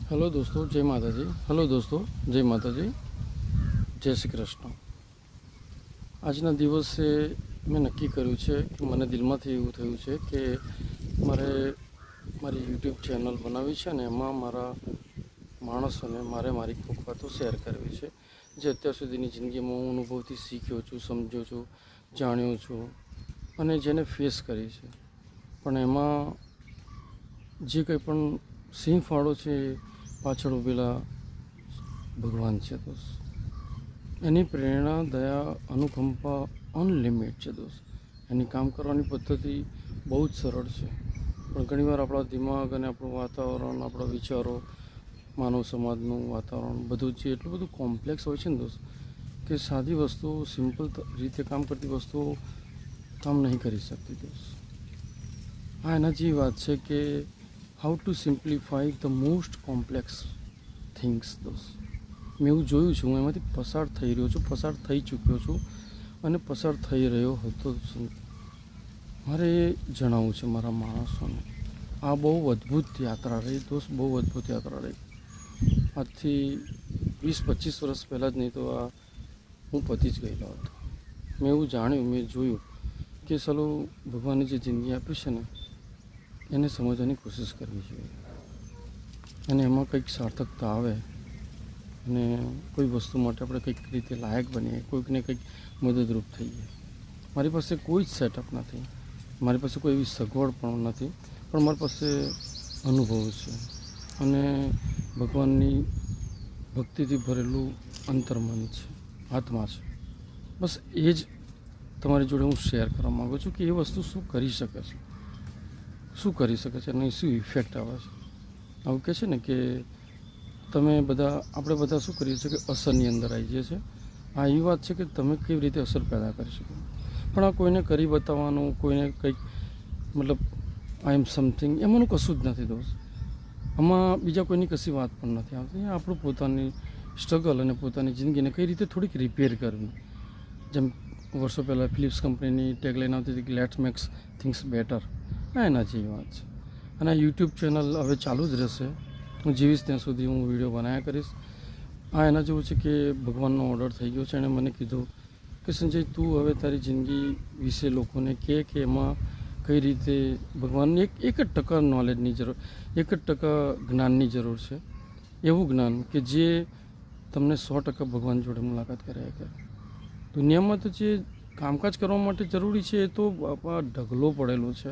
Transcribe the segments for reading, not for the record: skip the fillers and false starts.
Hello दोस्तों, जय माता जी। हेलो दोस्तों, जय माता जी, जय श्री कृष्ण। આજના દિવસે મેં નક્કી કર્યું છે કે મને દિલમાંથી એવું થયું છે કે મારી યુટ્યુબ ચેનલ બનાવી છે અને એમાં મારા માણસોને મારી કોઈક વાતો શેર કરવી છે જે અત્યાર સુધીની જિંદગીમાં હું અનુભવથી શીખ્યો છું, સમજ્યો છું, જાણ્યો છું અને જેને ફેસ કરી છે. પણ એમાં જે કંઈ પણ સિંહ ફાળો છે એ પાછળ ઊભેલા ભગવાન છે દોસ્ત. એની પ્રેરણા, દયા, અનુકંપા અનલિમિટ છે દોસ્ત. એની કામ કરવાની પદ્ધતિ બહુ જ સરળ છે, પણ ઘણીવાર આપણા દિમાગ અને આપણું વાતાવરણ, આપણા વિચારો, માનવ સમાજનું વાતાવરણ બધું જ એટલું બધું કોમ્પ્લેક્સ હોય છે ને દોસ્ત કે સાદી વસ્તુઓ, સિમ્પલ રીતે કામ કરતી વસ્તુઓ કામ નહીં કરી શકતી દોસ્ત. આ એના જેવી વાત છે કે how to simplify the most complex things દોસ્ત. મેં એવું જોયું છે, હું એમાંથી પસાર થઈ રહ્યો છું, પસાર થઈ ચૂક્યો છું અને પસાર થઈ રહ્યો હતો. મારે એ જણાવવું છે મારા માણસોને. આ બહુ અદ્ભુત યાત્રા રહી દોસ્ત, બહુ અદ્ભુત યાત્રા રહી. આજથી 20-25 વર્ષ પહેલાં જ નહીં તો આ હું પતી જ ગયેલો હતો. મેં એવું જાણ્યું, મેં જોયું કે ચાલો ભગવાને જે જિંદગી આપી છે ને એને સમજવાની કોશિશ કરવી જોઈએ અને એમાં કંઈક સાર્થકતા આવે અને કોઈ વસ્તુ માટે આપણે કંઈક રીતે લાયક બનીએ, કોઈકને કંઈક મદદરૂપ થઈએ. મારી પાસે કોઈ જ સેટઅપ નથી, મારી પાસે કોઈ એવી સગવડ પણ નથી, પણ મારી પાસે અનુભવ છે અને ભગવાનની ભક્તિથી ભરેલું અંતર્મન છે, આત્મા છે. બસ એ જ તમારી જોડે હું શેર કરવા માગું છું કે એ વસ્તુ શું કરી શકે છે, શું કરી શકે છે અને શું ઇફેક્ટ આવે છે. આવું કહે છે ને કે આપણે બધા શું કરીએ છીએ કે અસરની અંદર આવી જઈએ છીએ. આ એવી વાત છે કે તમે કેવી રીતે અસર પેદા કરી શકો, પણ આ કોઈને કરી બતાવવાનું, કોઈને કંઈક મતલબ આઈ એમ સમથિંગ એમાંનું કશું જ નથી દોસ્ત. આમાં બીજા કોઈની કશી વાત પણ નથી આવતી. આપણું પોતાની સ્ટ્રગલ અને પોતાની જિંદગીને કઈ રીતે થોડીક રિપેર કરવી. જેમ વર્ષો પહેલાં ફિલિપ્સ કંપનીની ટેગલાઈન આવતી હતી કે લેટ્સ મેક્સ થિંગ્સ બેટર. એના જેવી વાત છે. અને આ યુટ્યુબ ચેનલ હવે ચાલુ જ રહેશે. હું જીવીશ ત્યાં સુધી હું વિડીયો બનાવ્યા કરીશ. આ એના જેવું છે કે ભગવાનનો ઓર્ડર થઈ ગયો છે. એણે મને કીધું કે સંજય, તું હવે તારી જિંદગી વિશે લોકોને કહે કે એમાં કઈ રીતે ભગવાનની એક જ ટકા નોલેજની જરૂર, 1% જ્ઞાનની જરૂર છે. એવું જ્ઞાન કે જે તમને 100% ભગવાન જોડે મુલાકાત કરાવ્યા કરે. દુનિયામાં તો જે કામકાજ કરવા માટે જરૂરી છે એ તો ઢગલો પડેલો છે,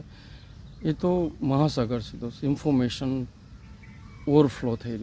એ તો મહાસાગર છે દોસ્ત. ઇન્ફોર્મેશન ઓવરફ્લો થઈ રહ્યું.